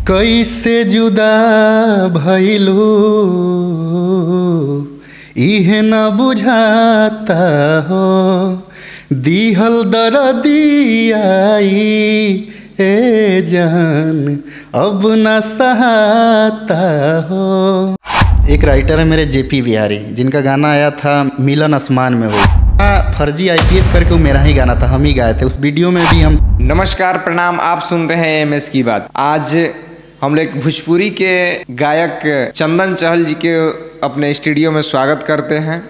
कैसे जुदा भइलू इहे न बुझाता हो, दिहल दरदियाई ए जान अब न सहाता हो। एक राइटर है मेरे जेपी बिहारी, जिनका गाना आया था मिलन आसमान में हो। फर्जी आईपीएस करके वो मेरा ही गाना था, हम ही गाए थे उस वीडियो में भी हम। नमस्कार, प्रणाम, आप सुन रहे हैं एमएस की बात। आज हम लोग भोजपुरी के गायक चंदन चहल जी के अपने स्टूडियो में स्वागत करते हैं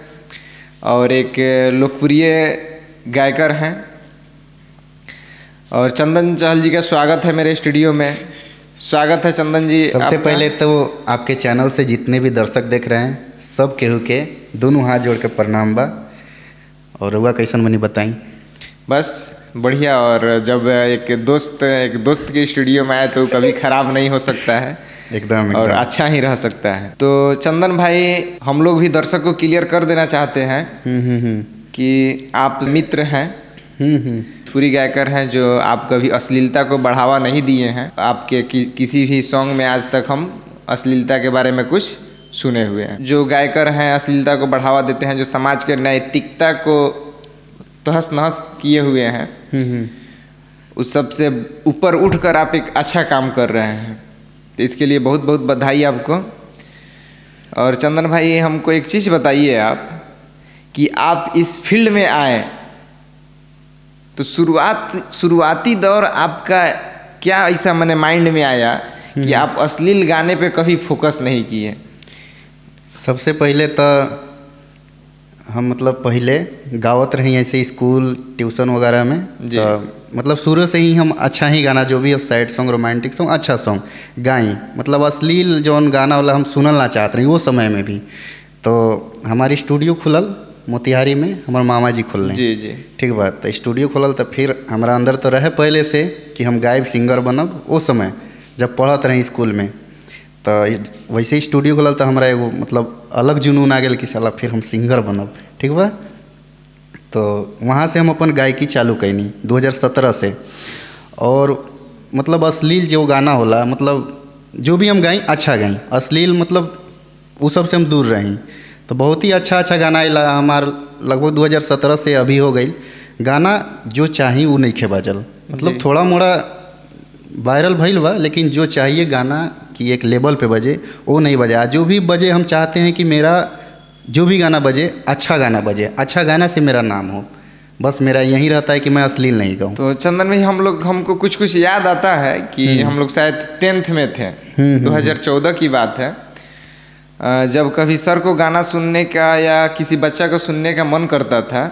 और एक लोकप्रिय गायकर हैं और चंदन चहल जी का स्वागत है मेरे स्टूडियो में। स्वागत है चंदन जी। सबसे पहले तो आपके चैनल से जितने भी दर्शक देख रहे हैं सब केहू के दोनों हाथ जोड़ के प्रणाम बा। और रउआ कैसन बनी बताई? बस बढ़िया। और जब एक दोस्त के स्टूडियो में आए तो कभी खराब नहीं हो सकता है, एकदम और अच्छा ही रह सकता है। तो चंदन भाई, हम लोग भी दर्शक को क्लियर कर देना चाहते हैं कि आप मित्र हैं, पूरी गायकर हैं, जो आप कभी अश्लीलता को बढ़ावा नहीं दिए हैं। आपके किसी भी सॉन्ग में आज तक हम अश्लीलता के बारे में कुछ सुने हुए हैं। जो गायकर हैं अश्लीलता को बढ़ावा देते हैं, जो समाज के नैतिकता को तहस नहस किए हुए हैं, उस सब से ऊपर उठकर आप एक अच्छा काम कर रहे हैं, तो इसके लिए बहुत बहुत बधाई आपको। और चंदन भाई, हमको एक चीज़ बताइए आप कि आप इस फील्ड में आए तो शुरुआती दौर आपका क्या ऐसा मैंने माइंड में आया कि आप अश्लील गाने पे कभी फोकस नहीं किए? सबसे पहले तो हम मतलब पहले गावत रही ऐसे स्कूल ट्यूशन वगैरह में, तो मतलब शुरू से ही हम अच्छा ही गाना, जो भी सैड सॉन्ग, रोमांटिक सॉन्ग, अच्छा सॉन्ग गाई। मतलब अश्लील जौन गाना वाला हम सुनल ना चाहते रही वो समय में भी। तो हमारी स्टूडियो खुलल मोतिहारी में, हमारे मामा जी खुल जी जी, ठीक बात। तो स्टूडियो खुलल तो फिर हमारा अंदर तो रहे पहले से कि हम गायब सिंगर बनब। वो समय जब पढ़त रहे स्कूल में तो वैसे ही स्टूडियो खुलल तो हमारा एगो मतलब अलग जुनून आ गया कि साला फिर हम सिंगर बनब, ठीक बा। तो वहाँ से हम अपन गायकी चालू कैनी 2017 से। और मतलब अश्लील जो गाना होला, मतलब जो भी हम गाई अच्छा गाई, अश्लील मतलब वो सब से हम दूर रही। तो बहुत ही अच्छा गाना आया हमार लगभग 2017 से अभी हो गई। गाना जो चाहिए वो नहीं खे बाजल, मतलब थोड़ा मोड़ा वायरल भइल बा, लेकिन जो चाहिए गाना कि एक लेवल पे बजे वो नहीं बजा। जो भी बजे हम चाहते हैं कि मेरा जो भी गाना बजे अच्छा गाना बजे, अच्छा गाना से मेरा नाम हो। बस मेरा यही रहता है कि मैं अश्लील नहीं गाऊँ। तो चंदन भाई, हमको कुछ याद आता है कि हम लोग शायद 10th में थे, 2014 की बात है। जब कभी सर को गाना सुनने का या किसी बच्चा को सुनने का मन करता था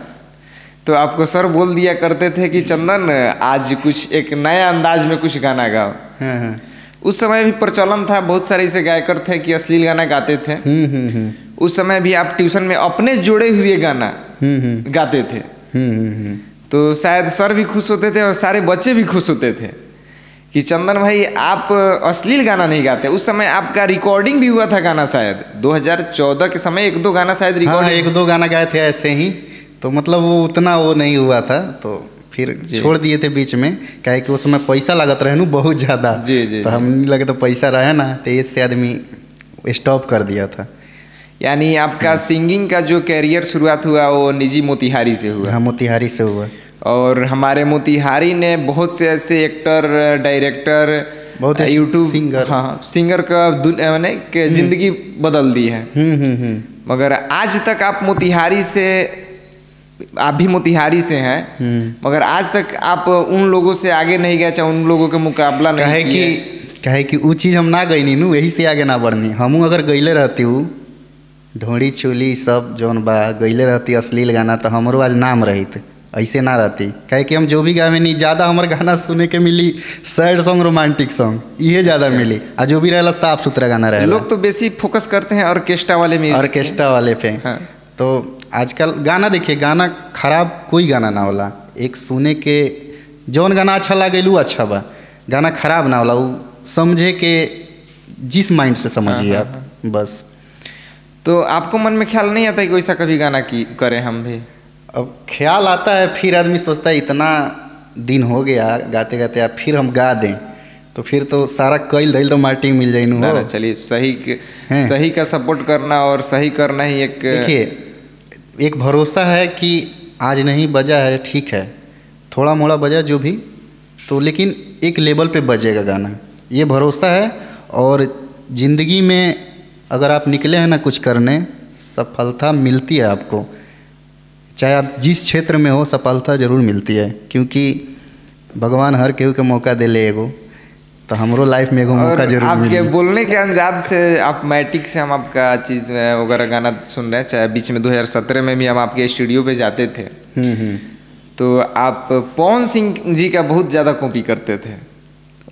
तो आपको सर बोल दिया करते थे कि चंदन आज कुछ एक नया अंदाज में कुछ गाना गाओ। उस समय भी प्रचलन था, बहुत सारे ऐसे गायकर थे कि अश्लील गाना गाते थे। उस समय भी आप ट्यूशन में अपने जोड़े हुए गाना गाते थे, तो शायद सर भी खुश होते थे और सारे बच्चे भी खुश होते थे कि चंदन भाई आप अश्लील गाना नहीं गाते। उस समय आपका रिकॉर्डिंग भी हुआ था गाना, शायद 2014 के समय 1-2 गाना शायद रिकॉर्डिंग। 1-2 गाना गाए थे ऐसे ही, तो मतलब वो उतना वो नहीं हुआ था, तो फिर छोड़ दिए थे बीच में। कहे कि उस समय पैसा लागत रहे न बहुत ज़्यादा, तो हम लगे तो पैसा रहे ना, तो इससे आदमी स्टॉप कर दिया था। यानी आपका सिंगिंग का जो कैरियर शुरुआत हुआ वो निजी मोतिहारी से हुआ? हाँ, मोतिहारी से हुआ। और हमारे मोतिहारी ने बहुत से ऐसे एक्टर, डायरेक्टर, बहुत यूट्यूब सिंगर, हाँ, सिंगर का मैंने के जिंदगी बदल दी है। मगर आज तक आप मोतिहारी से, आप भी मोतिहारी से हैं, मगर आज तक आप उन लोगों से आगे नहीं गए, चाहे उन लोगों के मुकाबला नहीं किए। कहे कि वो चीज़ हम ना गई नू, यही से आगे ना बढ़नी। हमू अगर गईले रहती हूँ ढोड़ी चोली सब जौन बा गईले रहती अश्लील गाना, तो हमारो आज नाम रहित, ऐसे ना रहती। कहे कि हम जो भी गावे नहीं, ज़्यादा हमारे गाना सुने के मिली सैड सॉन्ग, रोमांटिक सॉन्ग, ये ज़्यादा मिली। और जो भी रहेला साफ सुथरा गाना रहे। लोग तो बेसिक फोकस करते हैं ऑर्केस्ट्रा वाले में, ऑर्केस्ट्रा वाले पे। हाँ। तो आजकल गाना देखिए, गाना खराब कोई गाना ना होला, एक सुने के जौन गाना अच्छा लगे लू अच्छा बा, गाना खराब ना होला। वो समझे के जिस माइंड से समझिए आप, बस। तो आपको मन में ख्याल नहीं आता कि वैसा कभी गाना की करें हम भी? अब ख्याल आता है, फिर आदमी सोचता है इतना दिन हो गया गाते गाते, अब फिर हम गा दें, तो फिर तो सारा कईल धइल तो माटी मिल जाई नु हो। चलिए, सही का सपोर्ट करना और सही करना ही एक, देखिए एक भरोसा है कि आज नहीं बजा है, ठीक है, थोड़ा मोड़ा बजा जो भी, तो लेकिन एक लेवल पे बजेगा गाना, ये भरोसा है। और ज़िंदगी में अगर आप निकले हैं ना कुछ करने, सफलता मिलती है आपको, चाहे आप जिस क्षेत्र में हो, सफलता ज़रूर मिलती है, क्योंकि भगवान हर केहू के मौका दे ले एगो, तो हमरो लाइफ में एगो मौका जरूर मिली। आपके बोलने के अंदाज से आप मैटिक से हम आपका चीज़ वगैरह गाना सुन रहे हैं, चाहे बीच में 2017 में भी हम आपके स्टूडियो पे जाते थे, तो आप पवन सिंह जी का बहुत ज़्यादा कॉपी करते थे,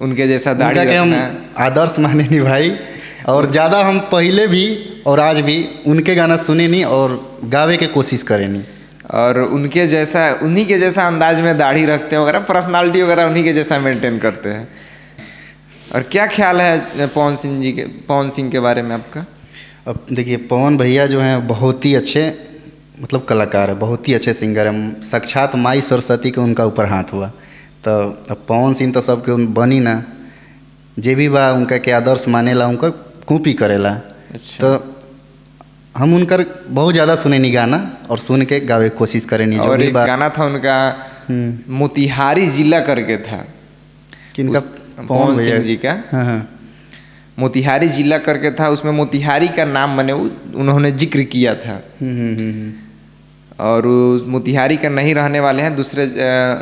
उनके जैसा दाढ़ी रखना। हम आदर्श माने नहीं भाई, और ज़्यादा हम पहले भी और आज भी उनके गाना सुने नहीं और गावे के कोशिश करे नहीं, और उनके जैसा, उन्हीं के जैसा अंदाज में दाढ़ी रखते हैं वगैरह, पर्सनालिटी वगैरह उन्हीं के जैसा मेंटेन करते हैं। और क्या ख्याल है पवन सिंह के बारे में आपका? अब देखिए पवन भैया जो हैं बहुत ही अच्छे मतलब कलाकार है, बहुत ही अच्छे सिंगर हैं, साक्षात माई सरस्वती के उनका ऊपर हाथ हुआ। तो अब पवन सिंह तो सबके बनी ना, जे भी बा उनका के आदर्श मानेला, उनकर कॉपी करेला। अच्छा। तो हम उनकर बहुत ज़्यादा सुने नहीं गाना, और सुन के गावे कोशिश करे नहीं। और एक गाना था उनका मोतिहारी जिला करके था, किनका? पवन सिंह जी का। हाँ। मोतिहारी जिला करके था, उसमें मोतिहारी का नाम मैंने उन्होंने जिक्र किया था। और मोतिहारी का नहीं रहने वाले हैं, दूसरे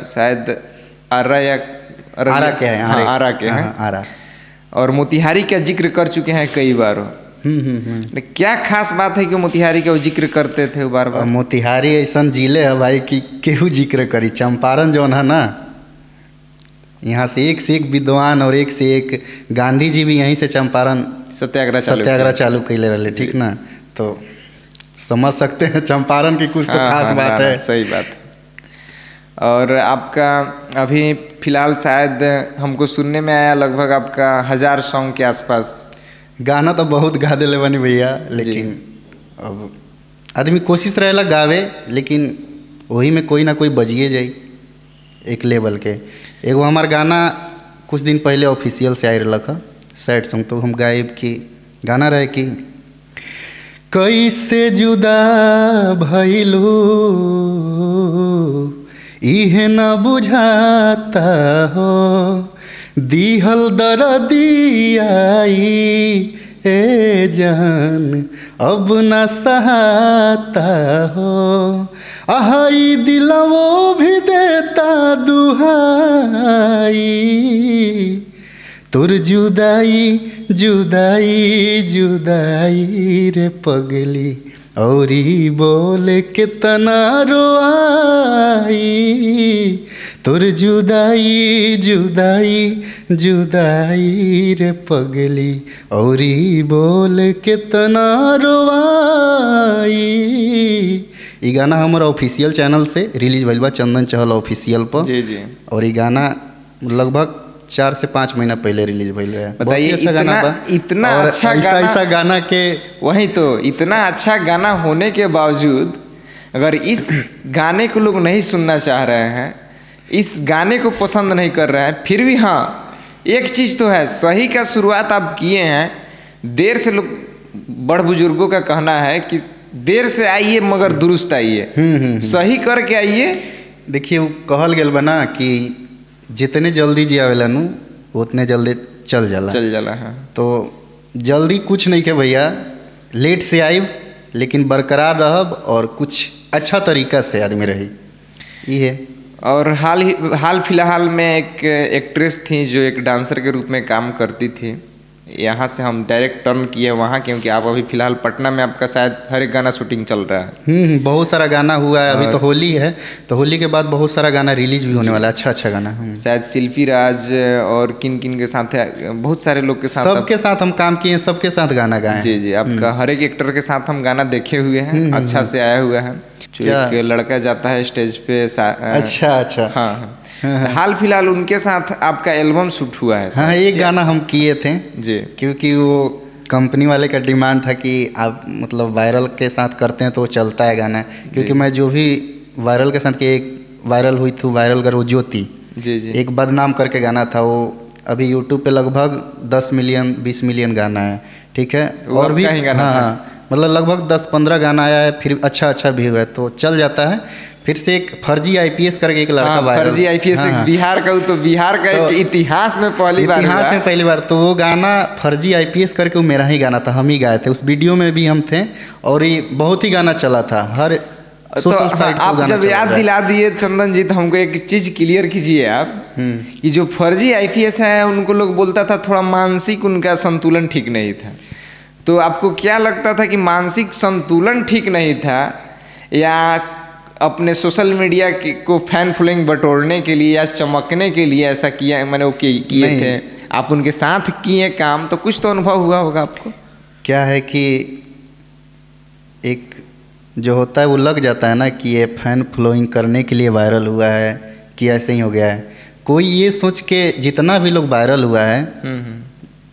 शायद आरा के हैं, आरा के हैं, आरा। और मोतिहारी का जिक्र कर चुके हैं कई बार। क्या खास बात है कि मोतिहारी का जिक्र करते थे बार बार? मोतिहारी ऐसा जिले है भाई कि केहू जिक्र करी। चंपारण जो है ना, यहाँ से एक विद्वान और एक से एक, गांधी जी भी यहीं से चंपारण सत्याग्रह चालू कैले रहे, ठीक ना? तो समझ सकते हैं चंपारण की कुछ तो खास बात है। सही बात। और आपका अभी फिलहाल शायद हमको सुनने में आया लगभग आपका 1000 सॉन्ग के आसपास। गाना तो बहुत गा दिले बनी भैया, लेकिन अब आदमी कोशिश रहेला गावे, लेकिन वही में कोई ना कोई बजिए जाए एक लेवल के। एगो हमार गाना कुछ दिन पहले ऑफिशियल से आए रहा था, सैड सॉन्ग, तो हम गायब की गाना रहे कि कैसे जुदा भइलू इहे न बुझाता हो, दिहल दर्दियाई ए जान अब न सहाता हो, आहाई दिलवो भी देता दुहाई, तुर जुदाई जुदाई जुदाई रे पगली, औरी बोल के तना रोआई, तुर जुदाई जुदाई जुदाई रे पगली, औरी बोल के तना रोआई। ये गाना हमारा ऑफिशियल चैनल से रिलीज भइल बा, चंदन चहल ऑफिशियल पर। जी जी। और ये गाना लगभग 4 से 5 महीना पहले रिलीज भइल है। बताइए, अच्छा गाना बा, इतना और अच्छा गाना, ऐसा गाना के वही तो, इतना अच्छा गाना होने के बावजूद अगर इस गाने को लोग नहीं सुनना चाह रहे हैं, इस गाने को पसंद नहीं कर रहे हैं, फिर भी हाँ एक चीज़ तो है, सही का शुरुआत आप किए हैं। देर से लोग, बड़ बुजुर्गों का कहना है कि देर से आइए मगर दुरुस्त आइए, सही करके आइए। देखिए वो कहल गेल बना कि जितने जल्दी जियावेला नु उतने जल्दी चल जाला। हाँ। तो जल्दी कुछ नहीं के भैया, लेट से आइब लेकिन बरकरार रहब और कुछ अच्छा तरीका से आदमी रही, ये है। और हाल फिलहाल में एक एक्ट्रेस थी जो एक डांसर के रूप में काम करती थी, यहाँ से हम डायरेक्ट टर्न किए वहाँ, क्योंकि आप अभी फिलहाल पटना में आपका शायद हर एक गाना शूटिंग चल रहा है। बहुत सारा गाना हुआ है, अभी तो होली है, तो होली के बाद बहुत सारा गाना रिलीज भी होने वाला है, अच्छा गाना। शायद शिल्पी राज और किन के साथ है, बहुत सारे लोग के साथ, सबके साथ हम काम किए, सबके साथ गाना गाए। जी जी, आपका हर एक एक्टर के साथ हम गाना देखे हुए हैं, अच्छा से आया हुआ है। जो एक लड़का जाता है स्टेज पे, अच्छा हाँ। हाल फिलहाल उनके साथ आपका एल्बम शूट हुआ है। हाँ, एक गाना हम किए थे जी, क्योंकि वो कंपनी वाले का डिमांड था कि आप मतलब वायरल के साथ करते हैं तो वो चलता है गाना, क्योंकि मैं जो भी वायरल के साथ, कि एक वायरल हुई थी, वायरल करो ज्योति, जी जी, एक बदनाम करके गाना था, वो अभी यूट्यूब पे लगभग 10 मिलियन 20 मिलियन गाना है, ठीक है। और भी हाँ मतलब लगभग 10-15 गाना आया है, फिर अच्छा व्यू है तो चल जाता है। फिर से एक फर्जी आईपीएस करके एक लड़का वायरल, फर्जी आईपीएस बिहार का, तो बिहार का तो इतिहास में पहली बार तो वो गाना फर्जी आईपीएस करके वो मेरा ही गाना था, हम ही गाए थे, उस वीडियो में भी हम थे और ये बहुत ही गाना चला था हर तो आप जब याद दिला दिए चंदन जी तो हमको एक चीज़ क्लियर कीजिए आप कि जो फर्जी आईपीएस है उनको लोग बोलता था थोड़ा मानसिक उनका संतुलन ठीक नहीं था। तो आपको क्या लगता था कि मानसिक संतुलन ठीक नहीं था या अपने सोशल मीडिया को फैन फॉलोइंग बटोरने के लिए या चमकने के लिए ऐसा किया, मैंने वो किए थे, आप उनके साथ किए काम तो कुछ तो अनुभव हुआ होगा आपको? क्या है कि एक जो होता है वो लग जाता है ना कि ये फैन फॉलोइंग करने के लिए वायरल हुआ है कि ऐसे ही हो गया है। कोई ये सोच के जितना भी लोग वायरल हुआ है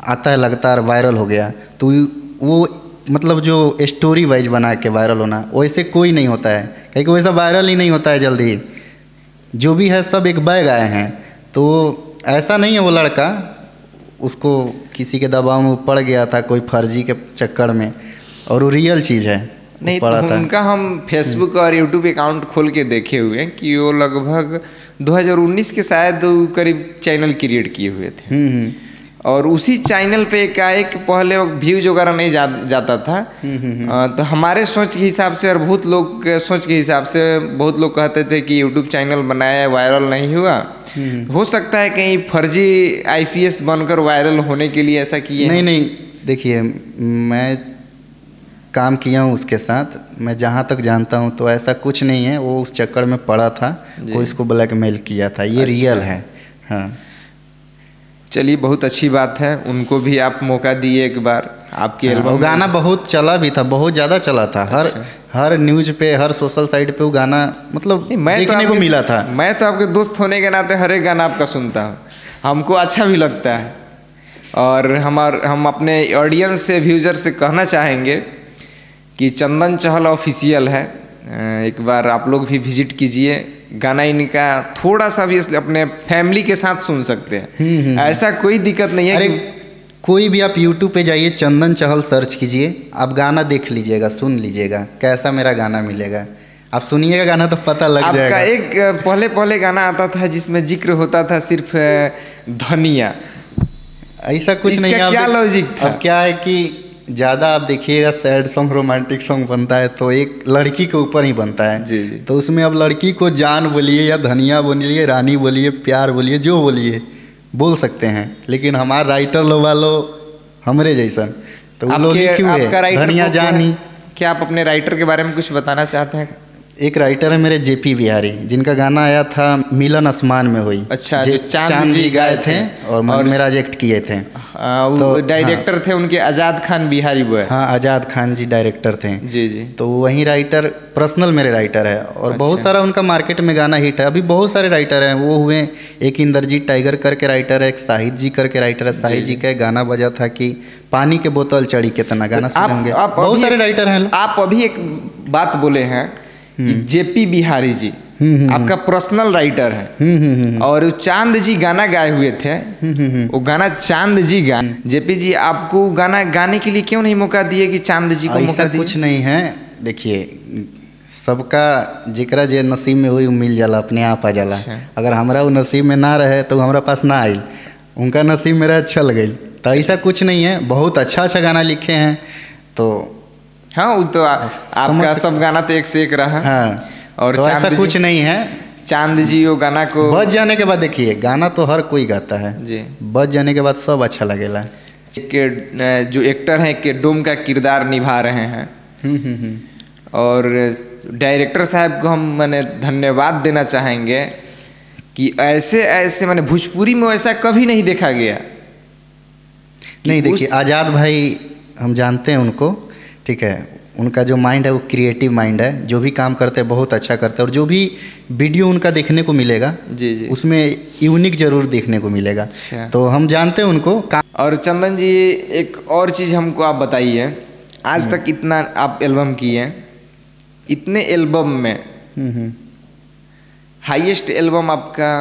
आता है लगातार वायरल हो गया, तो वो मतलब जो स्टोरी वाइज बना के वायरल होना वैसे कोई नहीं होता है, क्योंकि वैसा वायरल ही नहीं होता है जल्दी। जो भी है सब एक बैग आए हैं, तो ऐसा नहीं है वो लड़का उसको किसी के दबाव में पड़ गया था कोई फर्जी के चक्कर में, और वो रियल चीज़ है। नहीं तो उनका हम फेसबुक और यूट्यूब अकाउंट खोल के देखे हुए हैं कि वो लगभग 2019 के शायद करीब चैनल क्रिएट किए हुए थे और उसी चैनल पे एकाएक पहले व्यूज वगैरह नहीं जाता था। तो हमारे सोच के हिसाब से और बहुत लोग के सोच के हिसाब से बहुत लोग कहते थे कि यूट्यूब चैनल बनाया वायरल नहीं हुआ, हो सकता है कहीं फर्जी आईपीएस बनकर वायरल होने के लिए ऐसा किए। नहीं देखिए मैं काम किया हूँ उसके साथ, मैं जहाँ तक जानता हूँ तो ऐसा कुछ नहीं है, वो उस चक्कर में पड़ा था, कोई इसको ब्लैकमेल किया था, ये रियल है। हाँ चलिए बहुत अच्छी बात है, उनको भी आप मौका दिए एक बार। आपके एल्बम गाना बहुत चला भी था, बहुत ज़्यादा चला था, हर न्यूज़ पे हर सोशल साइट पे वो गाना मतलब देखने को मिला था। मैं तो आपके दोस्त होने के नाते हर एक गाना आपका सुनता हूँ, हमको अच्छा भी लगता है। और हम अपने ऑडियंस से व्यूजर से कहना चाहेंगे कि चंदन चहल ऑफिशियल है, एक बार आप लोग भी विजिट कीजिए। गाना इनका थोड़ा सा भी अपने फैमिली के साथ सुन सकते हैं, ऐसा कोई दिक्कत नहीं है। अरे कोई भी आप YouTube पे जाइए, चंदन चहल सर्च कीजिए, आप गाना देख लीजिएगा, सुन लीजिएगा कैसा मेरा गाना मिलेगा, आप सुनिएगा गाना तो पता लग जाएगा। आपका एक पहले गाना आता था जिसमें जिक्र होता था सिर्फ धनिया, ऐसा कुछ नहीं है। क्या लॉजिक था? अब क्या है कि ज़्यादा आप देखिएगा सैड सॉन्ग रोमांटिक सॉन्ग बनता है तो एक लड़की के ऊपर ही बनता है जी। तो उसमें अब लड़की को जान बोलिए या धनिया बोलिए, रानी बोलिए, प्यार बोलिए, जो बोलिए बोल सकते हैं, लेकिन हमारे राइटर लोग वालों हमरे जैसा तो वो लोग क्यों है धनिया जानी। क्या आप अपने राइटर के बारे में कुछ बताना चाहते हैं? एक राइटर है मेरे जेपी बिहारी, जिनका गाना आया था मिलन आसमान में हुई। अच्छा, जो चांद जी गाए थे और मेराज एक्ट किए थे। तो डायरेक्टर थे उनके आज़ाद खान बिहारी वो है। हाँ आज़ाद खान जी डायरेक्टर थे जी। तो वही राइटर पर्सनल मेरे राइटर है और अच्छा। बहुत सारा उनका मार्केट में गाना हिट है। अभी बहुत सारे राइटर हैं वो हुए, एक इंद्रजीत टाइगर करके राइटर है, एक शाहिद जी करके राइटर है। शाहिद जी का गाना बजा था कि पानी के बोतल चढ़ी कितना, गाना सुने होंगे। बहुत सारे राइटर हैं। आप अभी एक बात बोले हैं कि जेपी बिहारी जी आपका पर्सनल राइटर है और चांद जी गाना गाए हुए थे, वो गाना चांद जी गाए। जेपी जी आपको गाना गाने के लिए क्यों नहीं मौका दिए कि चांद जी को मौका दिए? कुछ नहीं है, देखिए सबका जिक्र जे नसीब में हुई मिल जाला, अपने आप आ जाला। अगर हमारा वो नसीब में ना रहे तो हमारा पास ना आयल, उनका नसीब मेरा अच्छा लगे, तो ऐसा कुछ नहीं है। बहुत अच्छा गाना लिखे हैं तो हाँ, वो तो आपका सब गाना तो एक से एक रहा। हाँ, और तो ऐसा कुछ नहीं है। चांद जी वो गाना को बज जाने के बाद, देखिए गाना तो हर कोई गाता है जी, बज जाने के बाद सब अच्छा लगेला। जो एक्टर हैं के डोम का किरदार निभा रहे हैं और डायरेक्टर साहब को हम मैंने धन्यवाद देना चाहेंगे कि ऐसे मैंने भोजपुरी में ऐसा कभी नहीं देखा गया। नहीं देखिए आज़ाद भाई हम जानते हैं उनको, ठीक है, उनका जो माइंड है वो क्रिएटिव माइंड है, जो भी काम करते हैं बहुत अच्छा करते हैं और जो भी वीडियो उनका देखने को मिलेगा जी उसमें यूनिक जरूर देखने को मिलेगा। अच्छा। तो हम जानते हैं उनको। और चंदन जी एक और चीज़ हमको आप बताइए, आज तक इतना आप एल्बम किए, इतने एल्बम में हाईएस्ट एल्बम आपका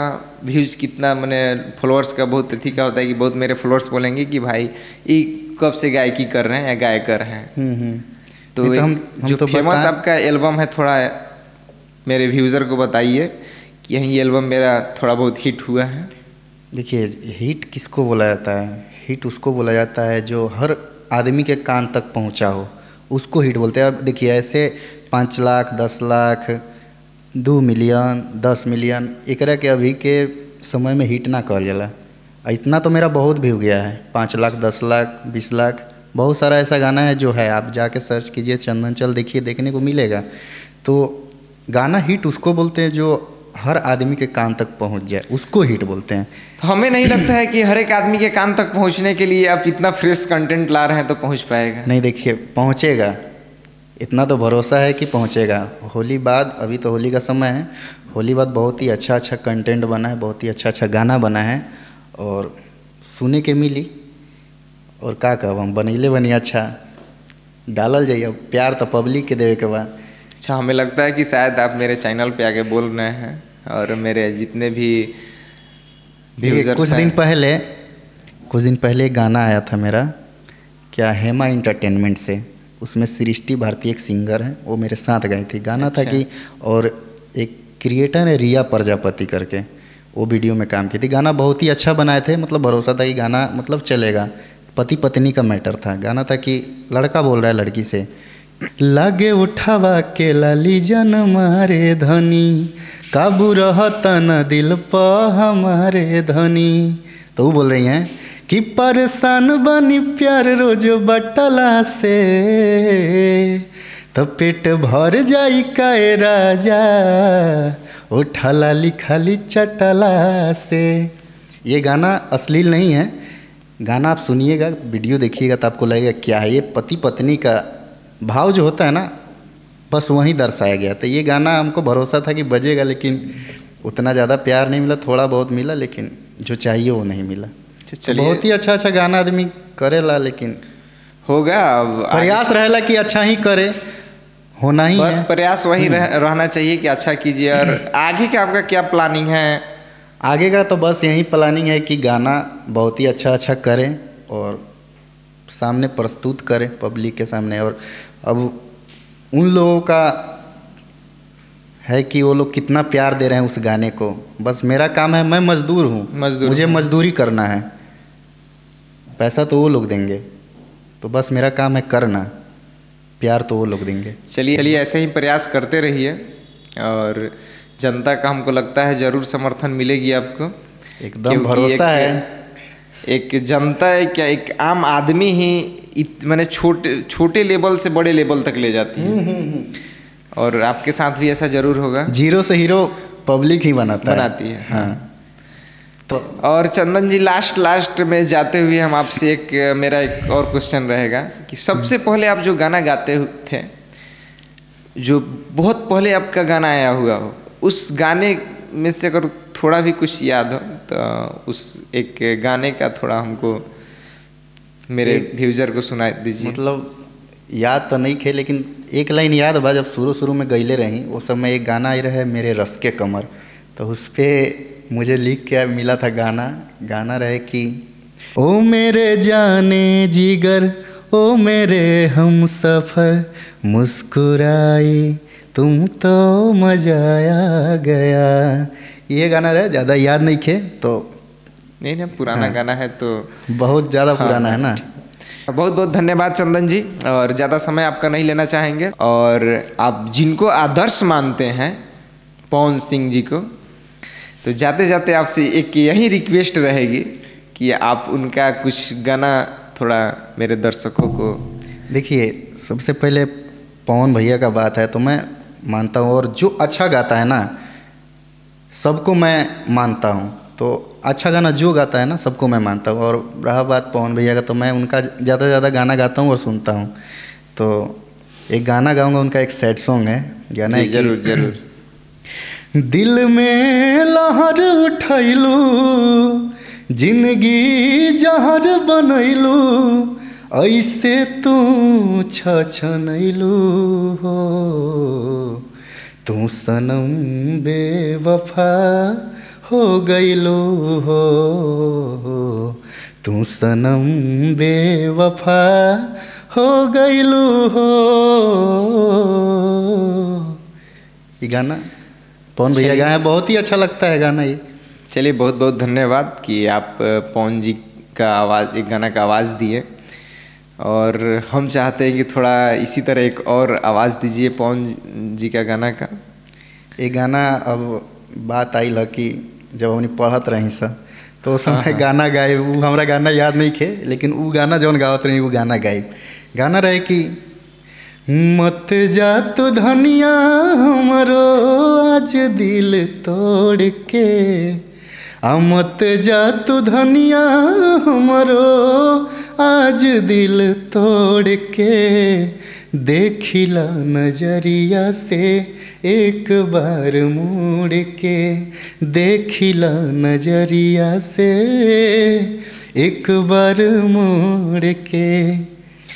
व्यूज़ कितना, मैंने फॉलोअर्स का बहुत अथी का होता है कि बहुत मेरे फॉलोअर्स बोलेंगे कि भाई ये कब से गायकी कर रहे हैं या गायकर हैं। तो नहीं तो हम जो तो फेमस आपका एल्बम है थोड़ा मेरे व्यूज़र को बताइए कि यही एल्बम मेरा थोड़ा बहुत हिट हुआ है। देखिए, हिट किसको बोला जाता है? हिट उसको बोला जाता है जो हर आदमी के कान तक पहुंचा हो, उसको हिट बोलते हैं। अब देखिए, ऐसे 5 लाख 10 लाख 2 मिलियन 10 मिलियन एकरा के अभी के समय में हिट ना कहल जाला। इतना तो मेरा बहुत भी हो गया है, 5 लाख 10 लाख 20 लाख। बहुत सारा ऐसा गाना है जो है, आप जाके सर्च कीजिए, चंदन चल देखिए, देखने को मिलेगा। तो गाना हिट उसको बोलते हैं जो हर आदमी के कान तक पहुंच जाए, उसको हिट बोलते हैं। तो हमें नहीं लगता है कि हर एक आदमी के कान तक पहुंचने के लिए आप इतना फ्रेश कंटेंट ला रहे हैं तो पहुंच पाएगा? नहीं, देखिए पहुंचेगा, इतना तो भरोसा है कि पहुंचेगा। होली बाद, अभी तो होली का समय है, होली बाद बहुत ही अच्छा अच्छा कंटेंट बना है, बहुत ही अच्छा अच्छा गाना बना है और सुने के मिली। और का कहब, हम बनैले बनी अच्छा डालल जाइए। प्यार तो पब्लिक के देवे के बाद। अच्छा, हमें लगता है कि शायद आप मेरे चैनल पे आके बोल रहे हैं और मेरे जितने भी व्यूजर्स कुछ दिन पहले एक गाना आया था मेरा, क्या, हेमा इंटरटेनमेंट से। उसमें सृष्टि भारती एक सिंगर है, वो मेरे साथ गाई थी। गाना था कि, और एक क्रिएटर है रिया प्रजापति करके, वो वीडियो में काम की थी। गाना बहुत ही अच्छा बनाए थे, मतलब भरोसा था कि गाना मतलब चलेगा। पति पत्नी का मैटर था। गाना था कि लड़का बोल रहा है लड़की से, लागे उठावा के लाली जन मारे धनी, काबू रहता न दिल प हमारे धनी। तो वो बोल रही हैं कि परेशान बनी प्यार रोज बटला से, तो पेट भर जाई काए राजा, उठाला लिखाली चटला से। ये गाना अश्लील नहीं है, गाना आप सुनिएगा, वीडियो देखिएगा तो आपको लगेगा क्या है। ये पति पत्नी का भाव जो होता है ना, बस वहीं दर्शाया गया। तो ये गाना हमको भरोसा था कि बजेगा, लेकिन उतना ज़्यादा प्यार नहीं मिला, थोड़ा बहुत मिला, लेकिन जो चाहिए वो नहीं मिला। चलिए, बहुत ही अच्छा अच्छा गाना आदमी करेला, लेकिन होगा। अब प्रयास रहेला कि अच्छा ही करे, होना ही बस है। प्रयास वही रहना चाहिए कि अच्छा कीजिए। और आगे का आपका क्या प्लानिंग है? आगे का तो बस यही प्लानिंग है कि गाना बहुत ही अच्छा अच्छा करें और सामने प्रस्तुत करें पब्लिक के सामने। और अब उन लोगों का है कि वो लोग कितना प्यार दे रहे हैं उस गाने को। बस मेरा काम है, मैं मजदूर हूँ, मुझे मजदूरी करना है, पैसा तो वो लोग देंगे, तो बस मेरा काम है करना, प्यार तो वो लोग देंगे। चलिए ऐसे ही प्रयास करते रहिए और जनता का हमको लगता है ज़रूर समर्थन मिलेगी आपको। एकदम भरोसा है। एक जनता है क्या, एक आम आदमी ही मैंने छोटे लेवल से बड़े लेवल तक ले जाती है। और आपके साथ भी ऐसा जरूर होगा। जीरो से हीरो पब्लिक ही बनाती है। हाँ। तो और चंदन जी, लास्ट में जाते हुए हम आपसे मेरा एक और क्वेश्चन रहेगा कि सबसे पहले आप जो गाना गाते थे, जो बहुत पहले आपका गाना आया हुआ हो, उस गाने में से अगर थोड़ा भी कुछ याद हो तो उस एक गाने का थोड़ा हमको, मेरे व्यूजर को सुना दीजिए। मतलब याद तो नहीं खे, लेकिन एक लाइन याद बा। जब शुरू में गईले रही, वो समय एक गाना आई रहे, मेरे रस के कमर, तो उस पर मुझे लिख के मिला था गाना रहे कि ओ मेरे जाने जिगर, ओ मेरे हम सफ़र, मुस्कुराई तुम तो मजा आ गया। ये गाना रहे, ज़्यादा याद नहीं खे तो। नहीं, पुराना गाना है तो बहुत ज़्यादा पुराना है ना। बहुत बहुत धन्यवाद चंदन जी, और ज़्यादा समय आपका नहीं लेना चाहेंगे। और आप जिनको आदर्श मानते हैं पवन सिंह जी को, तो जाते जाते आपसे एक यही रिक्वेस्ट रहेगी कि आप उनका कुछ गाना थोड़ा मेरे दर्शकों को। देखिए, सबसे पहले पवन भैया का बात है तो मैं मानता हूँ, और जो अच्छा गाता है ना सबको मैं मानता हूँ। तो अच्छा गाना जो गाता है ना सबको मैं मानता हूँ। और रहा बात पवन भैया का, तो मैं उनका ज़्यादा से ज़्यादा गाना गाता हूँ और सुनता हूँ। तो एक गाना गाऊँगा, उनका एक सैड सॉन्ग है। गाना है जरूर। दिल में लहर उठैलू, जिंदगी जहर बनैलू, ऐसे तू छछनैलू हो, तू सनम बेवफा हो गइलो हो, तू सनम बेवफा हो गइलो हो। ये गाना पवन भैया गाए हैं, बहुत ही अच्छा लगता है गाना ये। चलिए बहुत बहुत धन्यवाद कि आप पवन जी का आवाज़, एक गाना का आवाज़ दिए, और हम चाहते हैं कि थोड़ा इसी तरह एक और आवाज़ दीजिए पवन जी का गाना का। ये गाना अब बात आई ल कि जब हमने पढ़त रही सा तो उस समय गाना गाए, वो हमारा गाना याद नहीं खे, लेकिन वो गाना जौन गावत रही वो गाना गाए। गाना रहे कि मत जा तू धनिया हमरो आज दिल तोड़ के, मत जा तू धनिया हमरो आज दिल तोड़ के, देखिला नजरिया से एक बार मुड़ के, देखिला नजरिया से एक बार मुड़ के।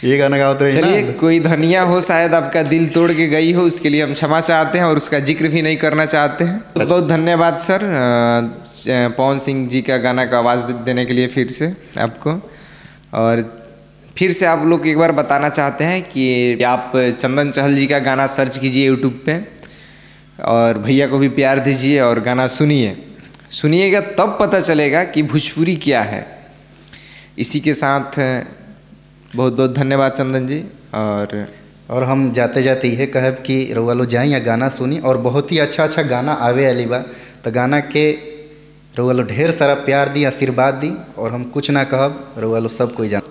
ये गाना गाते हैं। चलिए कोई धनिया हो शायद आपका दिल तोड़ के गई हो, उसके लिए हम क्षमा चाहते हैं और उसका जिक्र भी नहीं करना चाहते हैं। बहुत बहुत धन्यवाद सर पवन सिंह जी का गाना का आवाज़ देने के लिए फिर से आपको। और फिर से आप लोग एक बार बताना चाहते हैं कि आप चंदन चहल जी का गाना सर्च कीजिए यूट्यूब पे, और भैया को भी प्यार दीजिए और गाना सुनिए। सुनिएगा तब पता चलेगा कि भोजपुरी क्या है। इसी के साथ बहुत बहुत धन्यवाद चंदन जी। और हम जाते जाते यह कहब कि रउआ लोग जाई या गाना सुनी, और बहुत ही अच्छा अच्छा गाना आवे वाली बा, तो गाना के रउआ लोग ढेर सारा प्यार दी, आशीर्वाद दी, और हम कुछ ना कहब, रउआ लोग सब कोई जान।